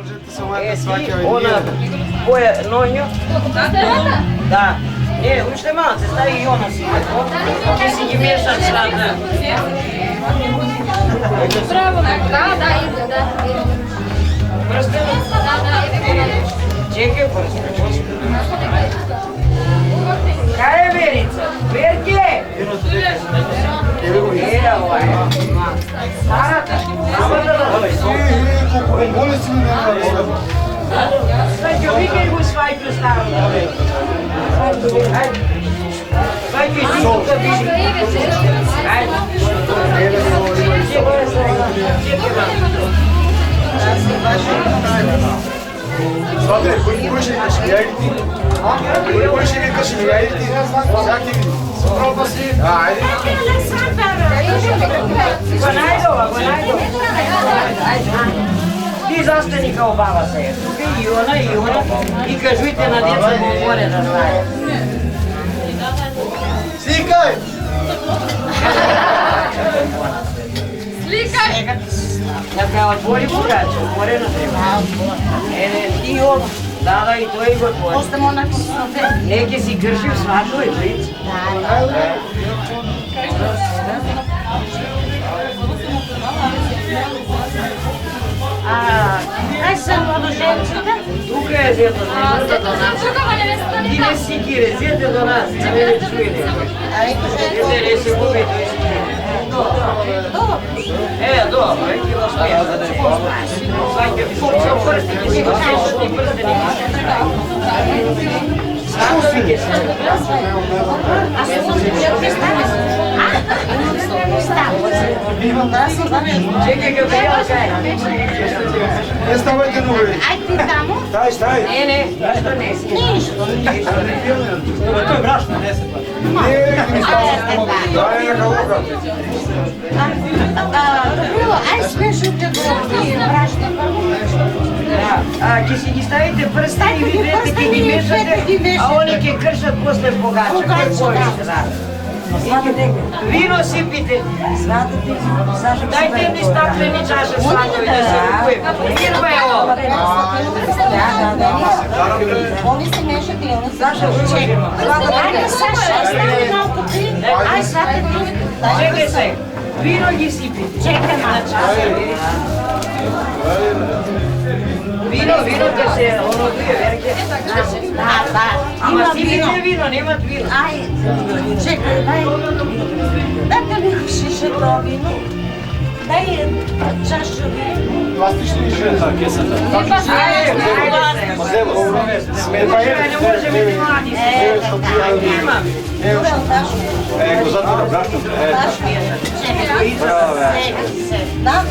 можете само да сваќавате. Она која ноњо? Да. Не, уште малце, стави и она си. Ќе си ги мешат сада. Браво, да, иде, да. Прстено? Чекай, прстено. Кај е Верица? Верке! Ева е. Старата. Моли си ми да Сваќа, викај го сваќа старата. Сваќа и ти тука вижи. Смотри, кој ще викаш ми, ја или ти? Кој ще викаш ми, ја или ти? Всяки ми. Спроба си. Ајде. Го најдова. Ти застани као баба се. Тука и она. И кажујте на деца му горе да знае. Сликај! Сликај! Така, отвори го браче, отворено треба. Ти оно. Да, и тој го отвори. Остамо на косове. Не, ќе си кршим свато и блиц. Кај се младоженците? Тука е зето, не до нас. Ти не си кире, зете до нас, не ме чуе некој. Зете не се губи, тој си кире. Добро, ќе го спеја. Сваќа, прсти, ќе си го спееш, ти прсти не Скуси ќе се. А се ќе стане? Чекај ка пријава кај. Не ставајте нови. Ајде ти таму. Стай. Не, ништо не си. Ништо. Тоа е брашно, не се па. Не, ми става. Дај нека лука. Добро, ај смешате го и брашно. Ќе си ги ставите прсти и ви двете ќе ги мешате, а они ќе кршат после богача. Кој повеќе, да. Вино сипите. Дайте ни стаклени чаша сладови да се купуем. Вирба е ово. Они се мешат и они Саша, чекај. Ајде, Саша, стави малку ти. Ај, свате ти. Чекај се. Вино ги сипите. Чекај На малку. чаша. Вино ќе се оновие, верке. Да. Ама Има сипите вино. вино, немат вино. Ај, чекај, дайте ми шишето вино. Дај чаша вино. Пластични шеста, кесата. Ајде. Не можеме да млади. Немам. Го затвора брашно. Да.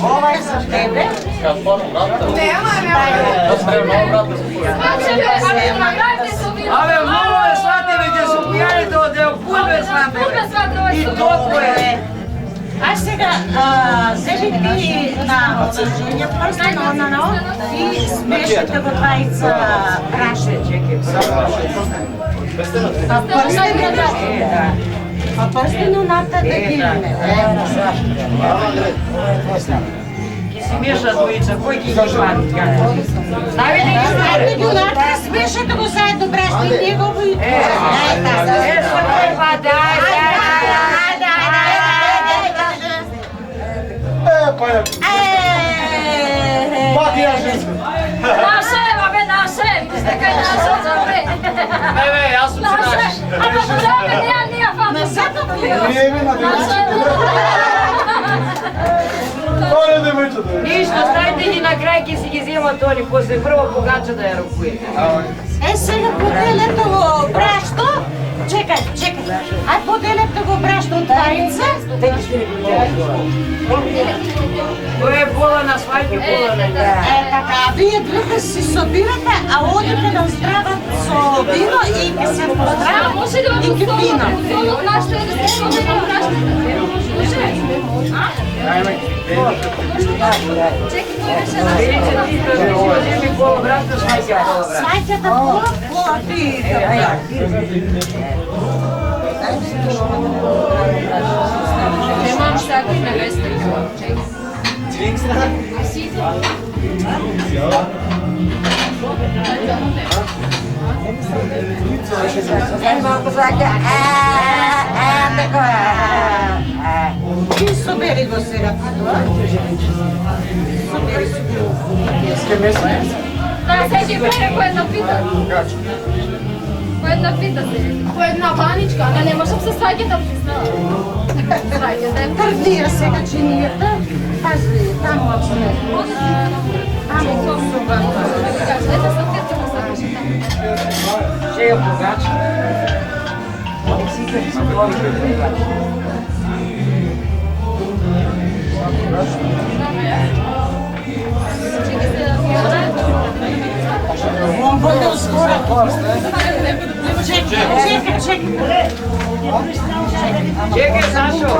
Ова е за тебе. Абе, много е сладе, ќе се опијаните од елпулбе сладе. И толку е. А сега, зели ти на одражение прстено и смешите го двајца браше. А прстено ната да гине. Ќе си меша двојца, кој ќе ги вади? Ставите ги Ставите ги уната, смешате го заедно брашно и негово и Пак ја женска. Наше, бабе, наше! Стекај наше, забе! Не, јас сум се наш. Ама бабе, ние фата! Не ви на Тоа не демојчето. Ништо, ставите ги на крај, ќе си ги земат они, после прво богача да ја рукуе. сега поделете го брашно. Чекај. Ај поделете го брашно од двајца. Тоа е пола на свајки, пола на Така, вие двете си собирате, а одите да здрават со вино и ќе се поздрават Може да и ќе пина. Нашто е да се може да Видите, ти земи пола брашно, свајка пола брашно. Сваќата пола ти. Немам šta ti neveste. Ти собери го сега. Да, седи бере по една пита. По една пита се. По една баничка, а не можам се сваѓа да признава. Трдија сега чинијата. Пази, таму очне. Таму суба. Ще ја погач. Он буде скоро. Чекай. Чекай, Сашо.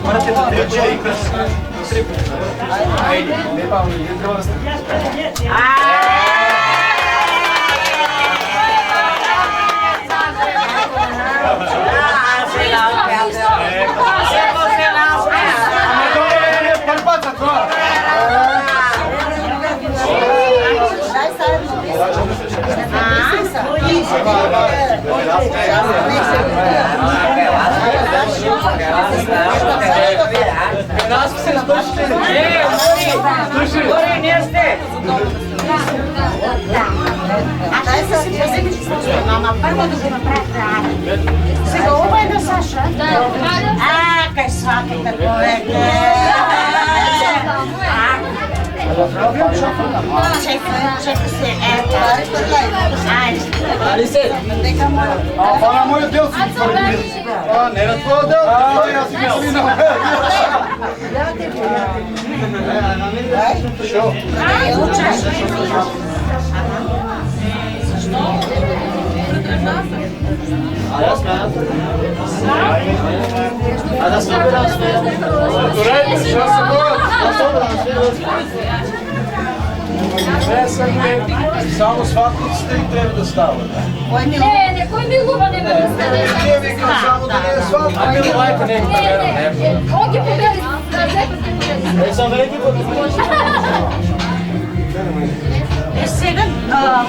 Morate da treće i kroz... Ajde, ne pa mi je treba Gori, не сте. А дай се си вземи мама, прво да го направи. Сега ова е на Саша. Кај сваките повеќе. Чекай се, Али се. Pa na moju djel si prvi. Pa ne na tvoju djel, ja si mislim na Što? A da se ubira sve. Turajte, što se Само сватниците и треба да стават. Не, некој милува не ме да стане. Ние викам само да не е сватба. А милувайте не е. Он ги победи, да зепат ги победи. Само не ги победи. сега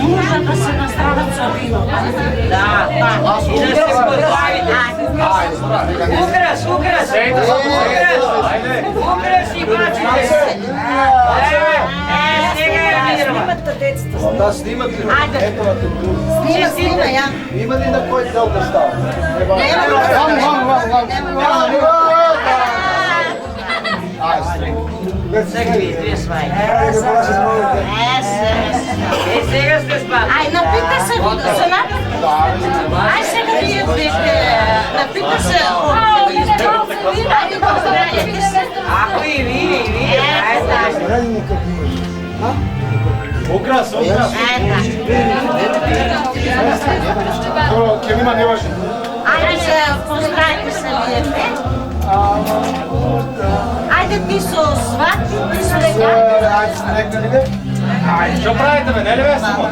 може да се настрадат со вино. Да, и да се подбавите. Украс, украс, украс и бачите. Да снимат ли? Ето на тук. Снима, ја. Има ли на кој дел да става? Сега ви две свајки. Е, Сега сте спали. ај, напита се вино, се напита. Ај, сега вие двете, напита се. Ако и вие, Украс, украс. Ке нима не важи. Ајде се поздравите се вие две. Ајде ти со сват, ти со сега. Ајде сте рекнали не? Ајде, што правите бе, не ли весимо?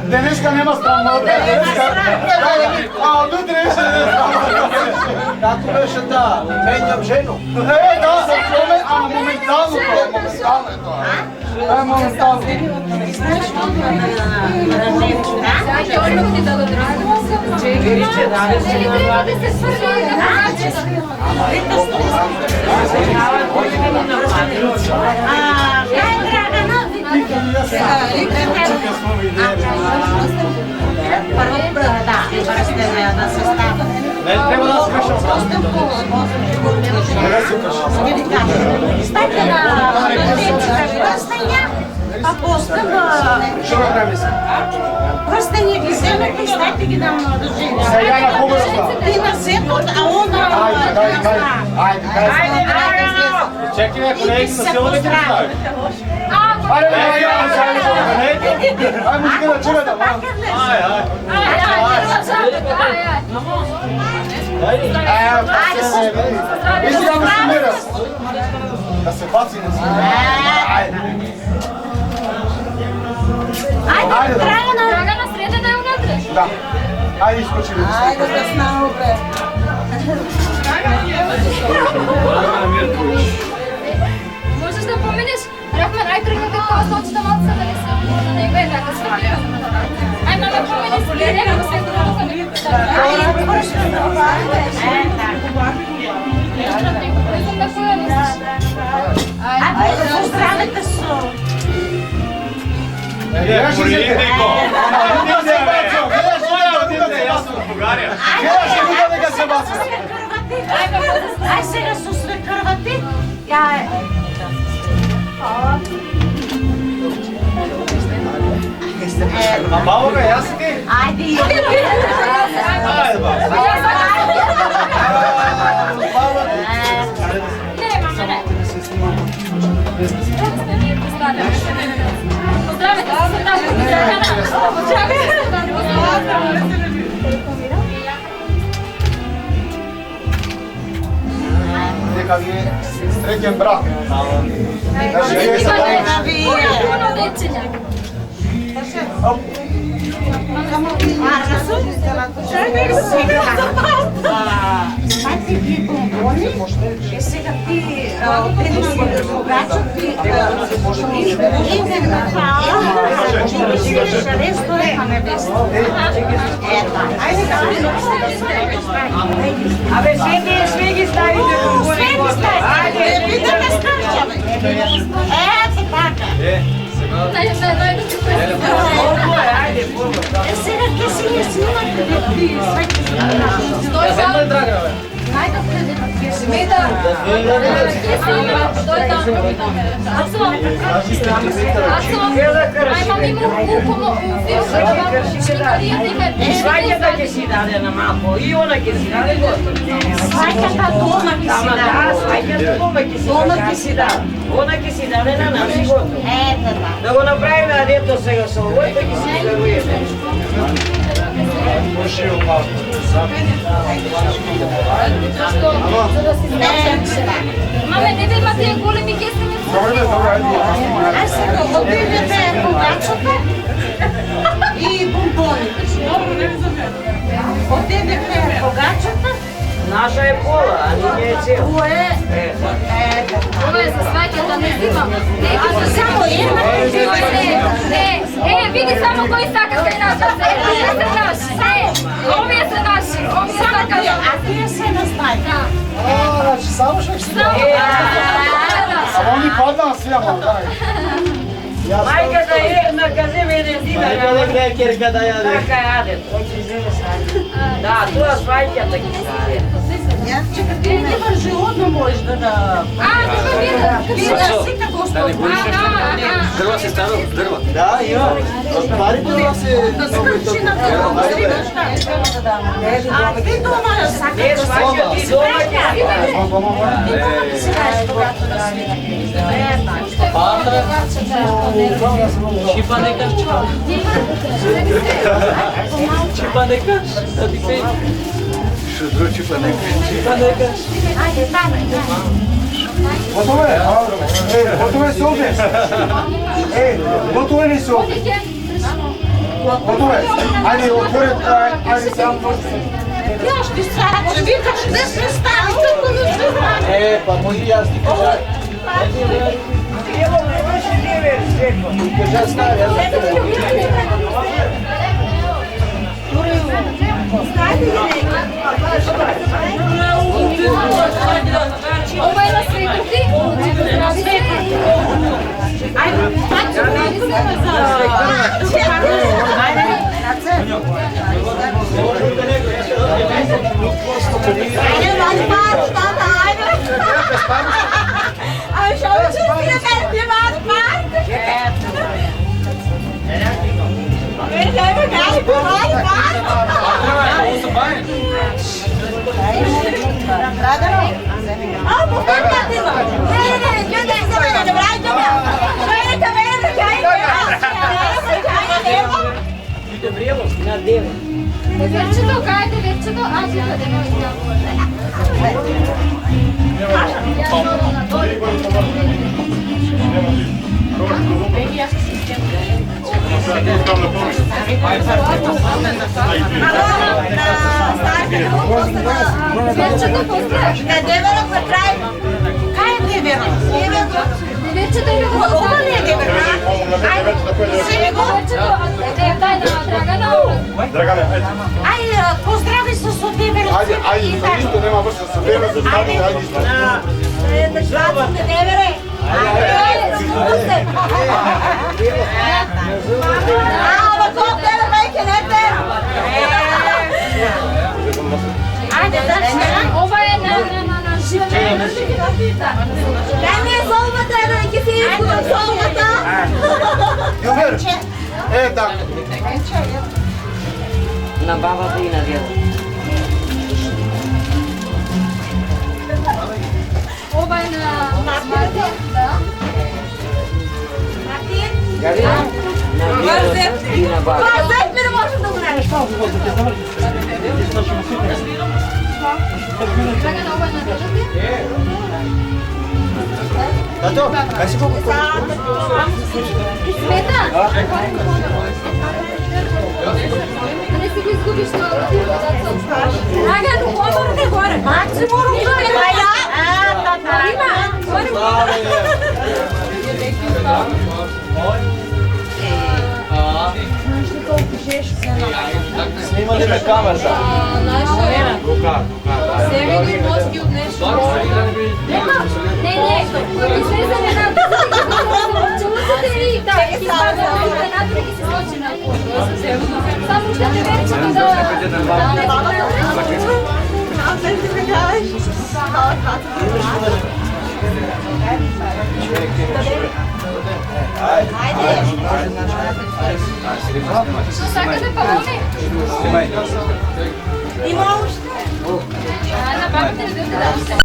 Денеска нема странно. А од утре више не Како беше таа? Менјам жену. Да, ама моментално тоа, моментално е тоа. Тоа е моментално. Знаеш колку е на женчина? Видите, дали се на 20. Кај Драгана? Прво, да, сте да се стават. Не треба да скашам. Стајте на прстења, па после Што го прави се? прстења ги земете и стајте ги на младожени. Сега на кого става? Ти на сетот, а он на... Ајде, чекай, ако не е на село да ги направи. Ајде, музика на чурата. Иси да ме сумира. Да се баци на сумира. Ајде, Драгана! Драгана средена е унатре. Да. Ајде искочи. Ајде да снамо бре. Можеш да поминеш, Рахман, ај тргнете тоа со очите малце да не се да не го е така сврти. Ај мама поминеш, не го се тоа не го. Ајде, прошли да говориш. Ајде, поздравете со. Ај сега со свекрвати. Ја А баба, јас ти? ајде. Нека ви е среќен брак. Знаете ги бомбони? Сега ти отидеш во другачот и идем на ресторан на Веста. Ето, ајде да Абе, све ги ставите бомбони. Све ги ставите. Ајде, видаме скачаме. Ето така. Сега ќе си ја снимате ти свеќе Сваќата ќе си даде на малко, и она ќе си даде готово. сваќата дома ќе си Да, сваќата дома ќе си даде. Она ќе си даде на нас и готово. Ето да. Да го направиме дето сега со овој, па ќе си даруеме. Маме, не би има тие големи кесени. А сега отидете богачата и бомбоните. Отидете богачата, Наша е пола, а не е цел. тоа е Ова е за сваќата, не зима. само една. Види само кои сакат кај нас. Овие се наши. Овие се наши. Овие сакат. А тие се на стаја. Значи, само што ќе си дам. А они паднаа си, ама, дај. Мајката е на каземе еден динар. керка да јаде. Така јаде, тој ќе земе сај. Да, тоа сваќата ги ставе. Ја чека, ти не вржи одно можеш да видиш сите господи. Дрва се ставил, дрва. Да, има. Парите да се... Да скрчи на тоа. А ти дома Не сакаш да сваќа ти дома ќе ти дома да си даеш богато да свири. Чипа нека. Чипа нека. Да ти пей. Шудро чипа нека. Чипа нека. Ајде, таме. Готово е? Готово е се овде? Готово е ли се овде? Готово е. Ајде, отворет, ајде сам. Јаш ти сакаш, викаш да се стави како да се стави. Па може јас ти кажа. Ево ме врши деве свеко. Кажа стави, јас ти кажа. Ова е на свекрти. На свекрти. Ајде, вали пару, тата, ајде. Ајде, шо ви честите, ти вали пару. Вечето, кајде вечето? Аз ја да не Вече да поздравиш. Не, деверок на крај. Кај е деверок? Вече да ви го Ова не е деверок. Ајде, го. Дай на Драгана. Ајде, поздрави се со деверок. Ајде, за ништо нема врска со тебе, за стави, ајде. Златите девере. Ама кој тебе мајке не те? Ајде, да. Ова е на живење. Кај ми е золбата, да ќе си изгубам золбата. Јубер, така. На бабата и на дедото. Ова е на Мартин, да. На дедото и на бабата. Зет ми не можеш да го правиш. Драгана, ова е на дедото. Тато, кај си колку? Смета. Да не си го изгубиш тоа да ти го дадат. Драган, оборот е горе. Максимум Снимали на камера. Семени мозги од нешто. Не, кој ги слезаме на чулусите и ги ставаме надвор и ги се сочи на пода. Само што не верче Што сакате палони? Има уште. На бабите не бите да